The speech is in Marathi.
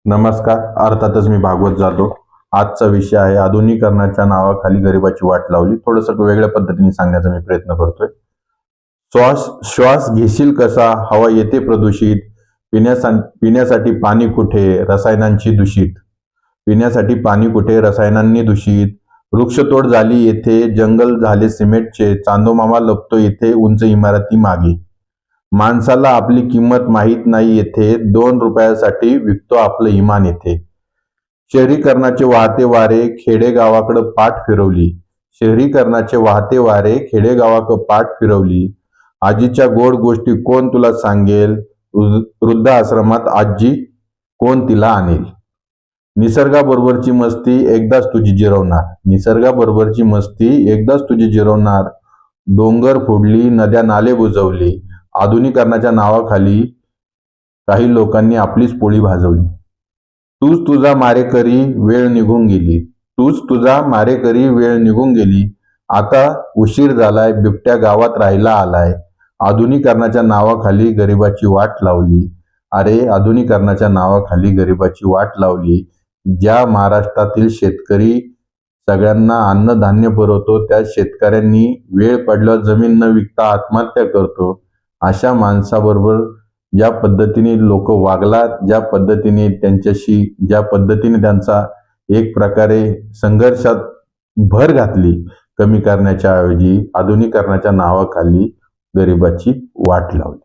नमस्कार. अर्थातच मी भागवत जाधव. आजचा विषय आहे आधुनिकीकरणाच्या नावाखाली गरिबाची वाट लावली. थोडंसं वेगळ्या पद्धतीने सांगण्याचा मी प्रयत्न करतोय. श्वास श्वास घेशील कसा, हवा येते प्रदूषित, पिण्यासाठी पाणी कुठे, रसायनांची दूषित. पिण्यासाठी पाणी कुठे, रसायनांनी दूषित. वृक्षतोड झाली येथे, जंगल झाले सिमेंटचे, चांदोमामा लपतो येथे उंच इमारती मागे. माणसाला आपली किंमत माहीत नाही येथे, 2 रुपयासाठी विकतो आपलं इमान येथे. शहरीकरणाचे वाहते वारे खेडेगावाकडं पाठ फिरवली. शहरीकरणाचे वाहते वारे खेडेगावाकडं पाठ फिरवली. आजीच्या गोड गोष्टी कोण तुला सांगेल, वृद्धाश्रमात आजी कोण तिला आणेल. निसर्गाबरोबरची मस्ती एकदाच तुझी जिरवणार. निसर्गाबरोबरची मस्ती एकदाच तुझी जिरवणार. डोंगर फोडली, नद्या नाले बुजवली. आधुनिकीकरणाच्या नावाखाली काही लोकांनी आपलीच पोळी भाजवली. तूच तुझा मारेकरी, वेळ निघून गेली. तूच तुझा मारेकरी, वेळ निघून गेली. आता उशीर झालाय, बिबट्या गावात राहायला आलाय. आधुनिकीकरणाच्या नावाखाली गरिबाची वाट लावली. अरे, आधुनिकीकरणाच्या नावाखाली गरिबाची वाट लावली. ज्या महाराष्ट्रातील शेतकरी सगळ्यांना अन्नधान्य पुरवतो, त्या शेतकऱ्यांनी वेळ पडल्यावर जमीन न विकता आत्महत्या करतो. अशा माणसाबरोबर ज्या पद्धतीने लोक वागलात, ज्या पद्धतीने त्यांचा एक प्रकारे संघर्षात भर घातली, कमी करण्याच्या ऐवजी आधुनिकीकरणाच्या नावाखाली गरिबाची वाट लावली.